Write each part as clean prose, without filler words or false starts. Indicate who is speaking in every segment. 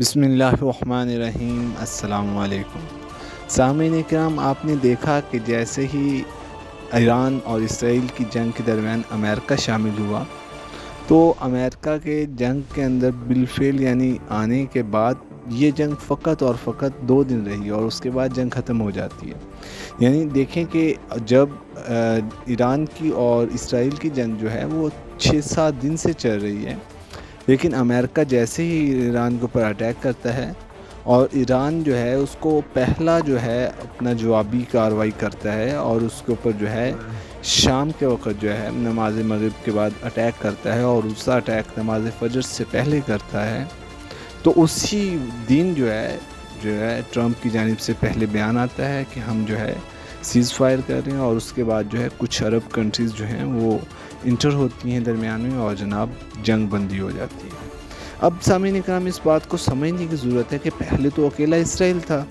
Speaker 1: بسم اللہ الرحمن الرحیم۔ السلام علیکم سامعین کرام، آپ نے دیکھا کہ جیسے ہی ایران اور اسرائیل کی جنگ کے درمیان امریکہ شامل ہوا تو امریکہ کے جنگ کے اندر بالفعل یعنی آنے کے بعد یہ جنگ فقط اور فقط 2 دن رہی اور اس کے بعد جنگ ختم ہو جاتی ہے۔ یعنی دیکھیں کہ جب ایران کی اور اسرائیل کی جنگ جو ہے وہ 6-7 دن سے چل رہی ہے، لیکن امریکہ جیسے ہی ایران کے اوپر اٹیک کرتا ہے اور ایران جو ہے اس کو پہلا جو ہے اپنا جوابی کارروائی کرتا ہے اور اس کے اوپر جو ہے شام کے وقت جو ہے نماز مغرب کے بعد اٹیک کرتا ہے اور دوسرا اٹیک نماز فجر سے پہلے کرتا ہے، تو اسی دن جو ہے ٹرمپ کی جانب سے پہلے بیان آتا ہے کہ ہم جو ہے سیز فائر کر رہے ہیں، اور اس کے بعد جو ہے کچھ عرب کنٹریز جو ہیں وہ انٹر ہوتی ہیں درمیان میں اور جناب جنگ بندی ہو جاتی ہے۔ اب سامعین کرام، اس بات کو سمجھنے کی ضرورت ہے کہ پہلے تو اکیلا اسرائیل تھا،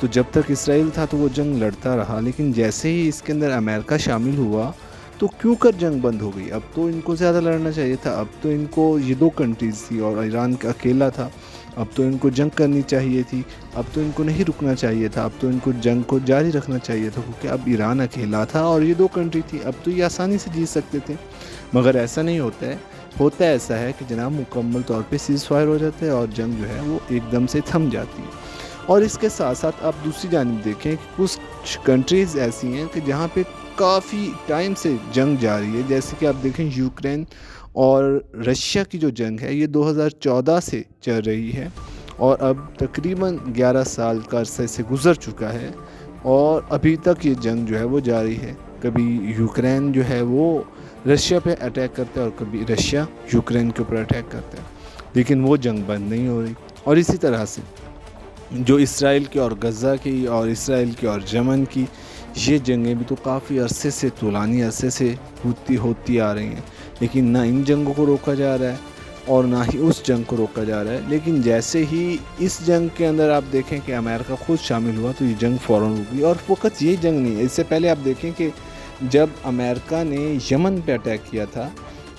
Speaker 1: تو جب تک اسرائیل تھا تو وہ جنگ لڑتا رہا، لیکن جیسے ہی اس کے اندر امریکہ شامل ہوا تو کیوں کر جنگ بند ہو گئی؟ اب تو ان کو زیادہ لڑنا چاہیے تھا، اب تو ان کو یہ 2 کنٹریز تھی اور ایران کا اکیلا تھا، اب تو ان کو جنگ کرنی چاہیے تھی، اب تو ان کو نہیں رکنا چاہیے تھا، اب تو ان کو جنگ کو جاری رکھنا چاہیے تھا، کیونکہ اب ایران اکیلا تھا اور یہ 2 کنٹری تھی، اب تو یہ آسانی سے جیت سکتے تھے۔ مگر ایسا نہیں ہوتا ہے، ہوتا ایسا ہے کہ جناب مکمل طور پہ سیز فائر ہو جاتا ہے اور جنگ جو ہے وہ ایک دم سے تھم جاتی ہے۔ اور اس کے ساتھ ساتھ آپ دوسری جانب دیکھیں کہ کچھ کنٹریز ایسی ہیں کہ جہاں پہ کافی ٹائم سے جنگ جاری ہے، جیسے کہ آپ دیکھیں یوکرین اور رشیا کی جو جنگ ہے یہ 2014 سے چل رہی ہے اور اب تقریباً 11 سال کا عرصے سے گزر چکا ہے اور ابھی تک یہ جنگ جو ہے وہ جاری ہے۔ کبھی یوکرین جو ہے وہ رشیا پہ اٹیک کرتا ہے اور کبھی رشیا یوکرین کے اوپر اٹیک کرتا ہے، لیکن وہ جنگ بند نہیں ہو رہی۔ اور اسی طرح سے جو اسرائیل کی اور غزہ کی اور اسرائیل کی اور یمن کی یہ جنگیں بھی تو کافی عرصے سے طولانی عرصے سے ہوتی آ رہی ہیں، لیکن نہ ان جنگوں کو روکا جا رہا ہے اور نہ ہی اس جنگ کو روکا جا رہا ہے۔ لیکن جیسے ہی اس جنگ کے اندر آپ دیکھیں کہ امریکہ خود شامل ہوا تو یہ جنگ فوراً رک گئی۔ اور فقط یہ جنگ نہیں ہے، اس سے پہلے آپ دیکھیں کہ جب امریکہ نے یمن پہ اٹیک کیا تھا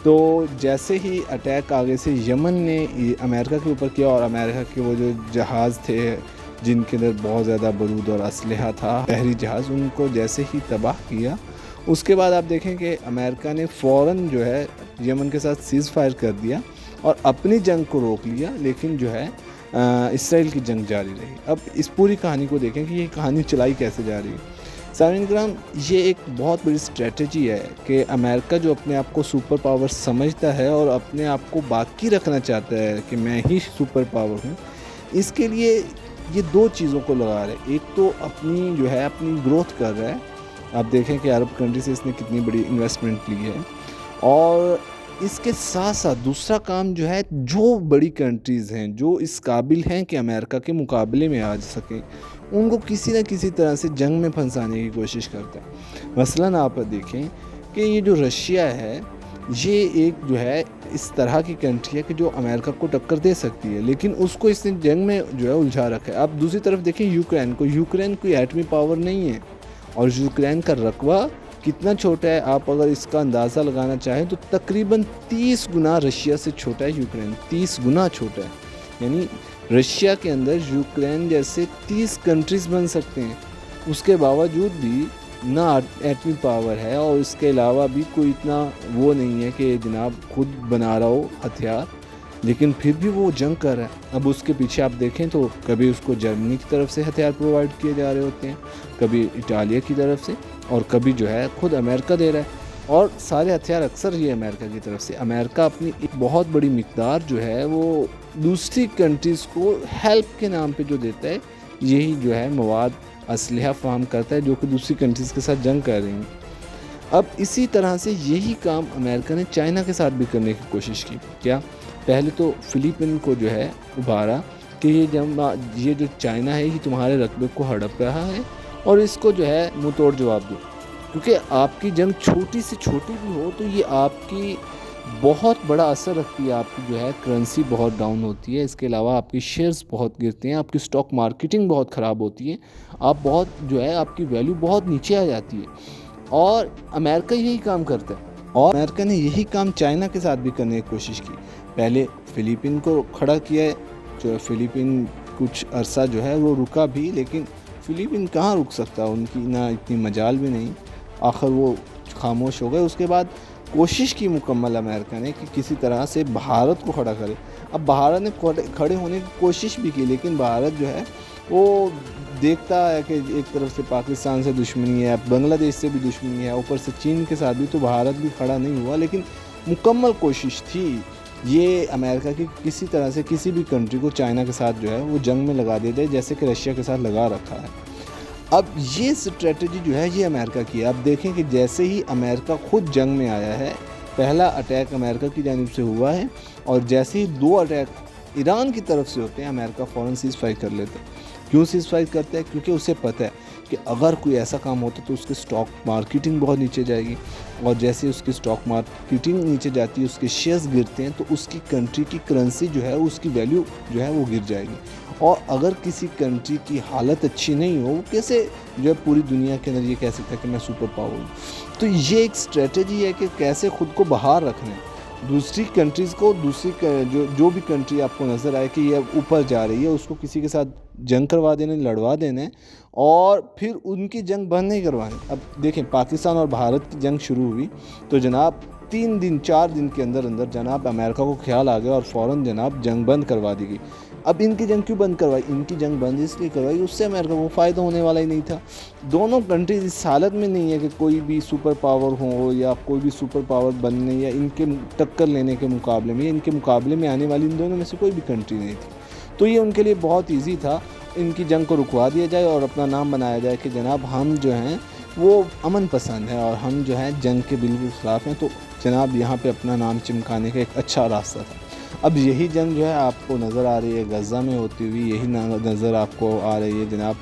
Speaker 1: تو جیسے ہی اٹیک آگے سے یمن نے امریکہ کے اوپر کیا اور امریکہ کے وہ جو جہاز تھے جن کے اندر بہت زیادہ بارود اور اسلحہ تھا، بحری جہاز، ان کو جیسے ہی تباہ کیا، اس کے بعد آپ دیکھیں کہ امریکہ نے فوراً جو ہے یمن کے ساتھ سیز فائر کر دیا اور اپنی جنگ کو روک لیا، لیکن جو ہے اسرائیل کی جنگ جاری رہی۔ اب اس پوری کہانی کو دیکھیں کہ یہ کہانی چلائی کیسے جا رہی ہے۔ سامعین کرام، یہ ایک بہت بڑی اسٹریٹجی ہے کہ امریکہ جو اپنے آپ کو سپر پاور سمجھتا ہے اور اپنے آپ کو باقی رکھنا چاہتا ہے کہ میں ہی سپر پاور ہوں، اس کے لیے یہ 2 چیزوں کو لگا رہا ہے۔ ایک تو اپنی جو ہے اپنی گروتھ کر رہا ہے، آپ دیکھیں کہ عرب کنٹری سے اس نے کتنی بڑی انویسٹمنٹ لی ہے، اور اس کے ساتھ ساتھ دوسرا کام جو ہے، جو بڑی کنٹریز ہیں جو اس قابل ہیں کہ امریکہ کے مقابلے میں آ سکیں، ان کو کسی نہ کسی طرح سے جنگ میں پھنسانے کی کوشش کرتا ہے۔ مثلاً آپ دیکھیں کہ یہ جو رشیا ہے یہ ایک جو ہے اس طرح کی کنٹری ہے کہ جو امریکہ کو ٹکر دے سکتی ہے، لیکن اس کو اس نے جنگ میں جو ہے الجھا رکھا ہے۔ آپ دوسری طرف دیکھیں یوکرین کو، یوکرین کوئی ایٹمی پاور نہیں ہے اور یوکرین کا رقبہ کتنا چھوٹا ہے، آپ اگر اس کا اندازہ لگانا چاہیں تو تقریباً 30 گنا رشیا سے چھوٹا ہے یوکرین، 30 گنا چھوٹا ہے۔ یعنی رشیا کے اندر یوکرین جیسے 30 کنٹریز بن سکتے ہیں، اس کے باوجود بھی نہ ایٹمی پاور ہے اور اس کے علاوہ بھی کوئی اتنا وہ نہیں ہے کہ جناب خود بنا رہا ہو ہتھیار، لیکن پھر بھی وہ جنگ کر رہا ہے۔ اب اس کے پیچھے آپ دیکھیں تو کبھی اس کو جرمنی کی طرف سے ہتھیار پرووائڈ کیے جا رہے ہوتے ہیں، کبھی اٹالیا کی طرف سے، اور کبھی جو ہے خود امریکہ دے رہا ہے، اور سارے ہتھیار اکثر یہ امریکہ کی طرف سے۔ امریکہ اپنی ایک بہت بڑی مقدار جو ہے وہ دوسری کنٹریز کو ہیلپ کے نام پہ جو دیتا ہے، یہی جو ہے مواد اسلحہ فراہم کرتا ہے جو کہ دوسری کنٹریز کے ساتھ جنگ کر رہی ہیں۔ اب اسی طرح سے یہی کام امریکہ نے چائنا کے ساتھ بھی کرنے کی کوشش کی۔ کیا؟ پہلے تو فلیپین کو جو ہے ابھارا کہ یہ جو چائنا ہے یہ تمہارے رقبے کو ہڑپ رہا ہے اور اس کو جو ہے منہ توڑ جواب دو، کیونکہ آپ کی جنگ چھوٹی سے چھوٹی بھی ہو تو یہ آپ کی بہت بڑا اثر رکھتی ہے، آپ کی جو ہے کرنسی بہت ڈاؤن ہوتی ہے، اس کے علاوہ آپ کی شیئرز بہت گرتے ہیں، آپ کی سٹاک مارکیٹنگ بہت خراب ہوتی ہے، آپ بہت جو ہے آپ کی ویلیو بہت نیچے آ جاتی ہے، اور امریکہ یہی کام کرتا ہے۔ اور امریکہ نے یہی کام چائنا کے ساتھ بھی کرنے کی کوشش کی۔ پہلے فلیپین کو کھڑا کیا ہے جو ہے فلپین کچھ عرصہ جو ہے وہ رکا بھی، لیکن فلپین کہاں رک سکتا، ان کی نہ اتنی مجال بھی نہیں، آخر وہ خاموش ہو گئے۔ اس کے بعد کوشش کی مکمل امریکہ نے کہ کسی طرح سے بھارت کو کھڑا کرے۔ اب بھارت نے کھڑے ہونے کی کوشش بھی کی، لیکن بھارت جو ہے وہ دیکھتا ہے کہ ایک طرف سے پاکستان سے دشمنی ہے، بنگلہ دیش سے بھی دشمنی ہے، اوپر سے چین کے ساتھ بھی، تو بھارت بھی کھڑا نہیں ہوا۔ لیکن مکمل کوشش تھی یہ امریکہ کی کسی طرح سے کسی بھی کنٹری کو چائنا کے ساتھ جو ہے وہ جنگ میں لگا دے دے، جیسے کہ رشیا کے ساتھ لگا رکھا ہے۔ اب یہ اسٹریٹجی جو ہے یہ امریکہ کی ہے۔ اب دیکھیں کہ جیسے ہی امریکہ خود جنگ میں آیا ہے، پہلا اٹیک امریکہ کی جانب سے ہوا ہے، اور جیسے ہی 2 اٹیک ایران کی طرف سے ہوتے ہیں، امریکہ فوراً سیز فائر کر لیتے ہیں۔ کیوں سیز فائر کرتا ہے؟ کیونکہ اسے پتہ ہے کہ اگر کوئی ایسا کام ہوتا تو اس کے سٹاک مارکیٹنگ بہت نیچے جائے گی، اور جیسے اس کی سٹاک مارکیٹنگ نیچے جاتی ہے، اس کے شیئرز گرتے ہیں، تو اس کی کنٹری کی کرنسی جو ہے اس کی ویلیو جو ہے وہ گر جائے گی۔ اور اگر کسی کنٹری کی حالت اچھی نہیں ہو، وہ کیسے جو ہے پوری دنیا کے اندر یہ کہہ سکتا ہے کہ میں سپر پاور ہوں؟ تو یہ ایک اسٹریٹجی ہے کہ کیسے خود کو باہر رکھنا ہے دوسری کنٹریز کو، جو بھی کنٹری آپ کو نظر آئے کہ یہ اوپر جا رہی ہے، اس کو کسی کے ساتھ جنگ کروا دینا، لڑوا دینا ہے، اور پھر ان کی جنگ بند نہیں کروانی۔ اب دیکھیں پاکستان اور بھارت کی جنگ شروع ہوئی تو جناب 3 دن 4 دن کے اندر جناب امریکہ کو خیال آ گیا اور فوراً جناب جنگ بند کروا دی گئی۔ اب ان کی جنگ کیوں بند کروائی؟ ان کی جنگ بند اس لیے کروائی، اس سے امریکہ کو فائدہ ہونے والا ہی نہیں تھا۔ دونوں کنٹریز اس حالت میں نہیں ہے کہ کوئی بھی سپر پاور ہو یا کوئی بھی سپر پاور بننے یا ان کے ٹکر لینے کے مقابلے میں، ان کے مقابلے میں آنے والی ان دونوں میں سے کوئی بھی کنٹری نہیں تھی۔ تو یہ ان کے لیے بہت ایزی تھا، ان کی جنگ کو رکوا دیا جائے اور اپنا نام بنایا جائے کہ جناب ہم جو ہیں وہ امن پسند ہیں اور ہم جو ہیں جنگ کے بالکل خلاف ہیں۔ تو جناب یہاں پہ اپنا نام چمکانے کا ایک اچھا راستہ تھا۔ اب یہی جنگ جو ہے آپ کو نظر آ رہی ہے غزہ میں ہوتی ہوئی، یہی نظر آپ کو آ رہی ہے جناب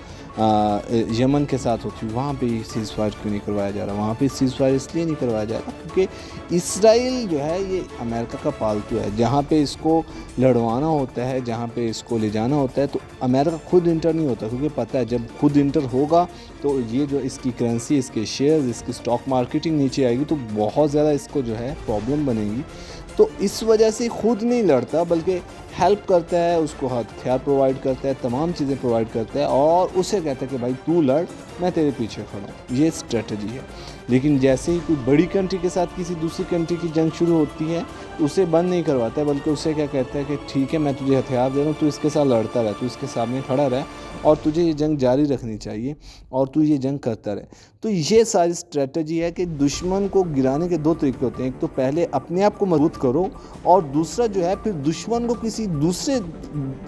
Speaker 1: یمن کے ساتھ ہوتی ہوئی۔ وہاں پہ سیز فائر کیوں نہیں کروایا جا رہا؟ وہاں پہ سیز فائر اس لیے نہیں کروایا جا رہا کیونکہ اسرائیل جو ہے یہ امریکہ کا پالتو ہے۔ جہاں پہ اس کو لڑوانا ہوتا ہے، جہاں پہ اس کو لے جانا ہوتا ہے، تو امریکہ خود انٹر نہیں ہوتا، کیونکہ پتہ ہے جب خود انٹر ہوگا تو یہ جو اس کی کرنسی، اس کے شیئرز، اس کی سٹاک مارکیٹنگ نیچے آئے گی، تو بہت زیادہ اس کو جو ہے پرابلم بنے گی۔ تو اس وجہ سے خود نہیں لڑتا بلکہ ہیلپ کرتا ہے، اس کو ہتھیار پرووائڈ کرتا ہے، تمام چیزیں پرووائڈ کرتا ہے، اور اسے کہتا ہے کہ بھائی تو لڑ، میں تیرے پیچھے کھڑا ہوں۔ یہ اسٹریٹجی ہے۔ لیکن جیسے ہی کوئی بڑی کنٹری کے ساتھ کسی دوسری کنٹری کی جنگ شروع ہوتی ہے، اسے بند نہیں کرواتا ہے بلکہ اسے کیا کہتا ہے کہ ٹھیک ہے میں تجھے ہتھیار دے رہا ہوں، تو اس کے ساتھ لڑتا رہ، تو اس کے سامنے کھڑا رہ، اور تجھے یہ جنگ جاری رکھنی چاہیے اور تو یہ جنگ کرتا رہے۔ تو یہ ساری اسٹریٹجی ہے کہ دشمن کو گرانے کے 2 طریقے ہوتے ہیں۔ ایک تو پہلے اپنے آپ کو مضبوط کرو، اور دوسرا جو ہے پھر دشمن کو کسی دوسرے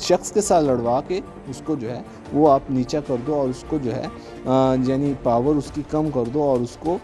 Speaker 1: شخص کے ساتھ لڑوا کے اس کو جو ہے وہ آپ نیچا کر دو، اور اس کو جو ہے یعنی پاور اس کی کم کر دو، اور اس کو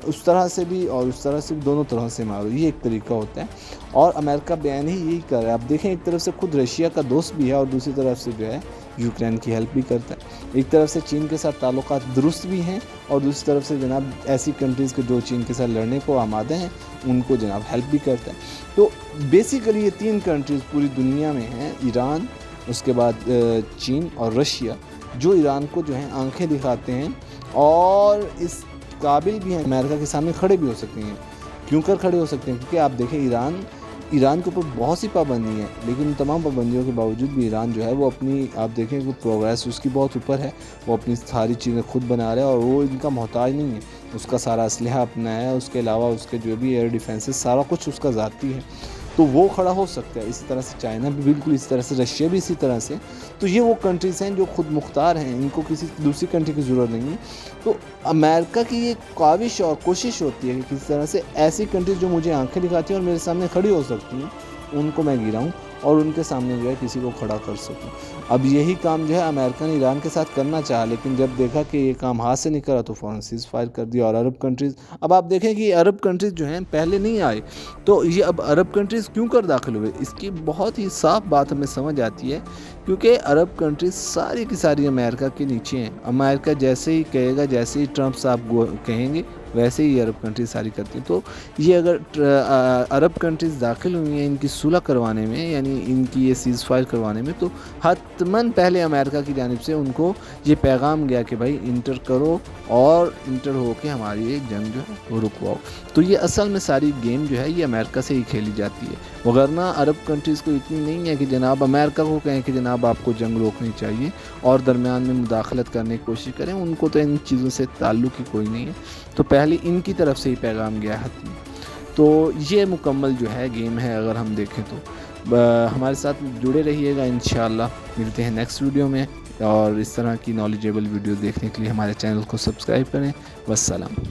Speaker 1: اس طرح سے بھی اور اس طرح سے بھی دونوں طرح سے مارو۔ یہ ایک طریقہ ہوتا ہے، اور امریکہ بیان ہی یہی کر رہا ہے۔ آپ دیکھیں ایک طرف سے خود رشیا کا دوست بھی ہے، اور دوسری طرف سے جو ہے یوکرین کی ہیلپ بھی کرتا ہے۔ ایک طرف سے چین کے ساتھ تعلقات درست بھی ہیں، اور دوسری طرف سے جناب ایسی کنٹریز کے جو چین کے ساتھ لڑنے کو آمادہ ہیں ان کو جناب ہیلپ بھی کرتا ہے۔ تو بیسیکلی یہ 3 کنٹریز پوری دنیا میں ہیں، ایران، اس کے بعد چین اور رشیا، جو ایران کو جو ہے آنکھیں دکھاتے ہیں اور اس قابل بھی ہیں امریکہ کے سامنے کھڑے بھی ہو سکتے ہیں۔ کیوں کر کھڑے ہو سکتے ہیں؟ کیونکہ آپ دیکھیں ایران کے اوپر بہت سی پابندی ہیں، لیکن ان تمام پابندیوں کے باوجود بھی ایران جو ہے وہ اپنی، آپ دیکھیں کہ پروگریس اس کی بہت اوپر ہے، وہ اپنی ساری چیزیں خود بنا رہا ہے، اور وہ ان کا محتاج نہیں ہے۔ اس کا سارا اسلحہ اپنا ہے، اس کے علاوہ اس کے جو بھی ایئر ڈیفینسز، سارا کچھ اس کا ذاتی ہے، تو وہ کھڑا ہو سکتا ہے۔ اسی طرح سے چائنا بھی بالکل اسی طرح سے، رشیا بھی اسی طرح سے۔ تو یہ وہ کنٹریز ہیں جو خود مختار ہیں، ان کو کسی دوسری کنٹری کی ضرورت نہیں ہے۔ تو امریکہ کی یہ کاوش اور کوشش ہوتی ہے کہ کسی طرح سے ایسی کنٹریز جو مجھے آنکھیں دکھاتی ہیں اور میرے سامنے کھڑی ہو سکتی ہیں، ان کو میں گراؤں اور ان کے سامنے جو ہے کسی کو کھڑا کر سکوں۔ اب یہی کام جو ہے امریکہ نے ایران کے ساتھ کرنا چاہا، لیکن جب دیکھا کہ یہ کام ہاتھ سے نہیں کرا تو فوراً سیز فائر کر دیا۔ اور عرب کنٹریز، اب آپ دیکھیں کہ عرب کنٹریز جو ہیں پہلے نہیں آئے، تو یہ اب عرب کنٹریز کیوں کر داخل ہوئے؟ اس کی بہت ہی صاف بات ہمیں سمجھ آتی ہے، کیونکہ عرب کنٹریز ساری کی ساری امریکہ کے نیچے ہیں۔ امریکہ جیسے ہی کہے گا، جیسے ہی ٹرمپ صاحب کہیں گے، ویسے ہی عرب کنٹریز ساری کرتی ہیں. تو یہ اگر عرب کنٹریز داخل ہوئی ہیں ان کی صلح کروانے میں، یعنی ان کی یہ سیز فائر کروانے میں، تو حتماً پہلے امریکہ کی جانب سے ان کو یہ پیغام گیا کہ بھائی انٹر کرو اور انٹر ہو کے ہماری یہ جنگ جو ہے وہ رکواؤ. تو یہ اصل میں ساری گیم جو ہے یہ امریکہ سے ہی کھیلی جاتی ہے، وگرنہ عرب کنٹریز کو اتنی نہیں ہے کہ جناب امریکہ کو کہیں کہ جناب آپ کو جنگ روکنی چاہیے اور درمیان میں مداخلت کرنے کی کوشش کریں. ان کو تو ان چیزوں سے تعلق ہی کوئی نہیں ہے. تو پہلے ان کی طرف سے ہی پیغام گیا حتمی. تو یہ مکمل جو ہے گیم ہے اگر ہم دیکھیں تو. ہمارے ساتھ جڑے رہیے گا، انشاءاللہ ملتے ہیں نیکسٹ ویڈیو میں، اور اس طرح کی نالجیبل ویڈیو دیکھنے کے لیے ہمارے چینل کو سبسکرائب کریں. والسلام.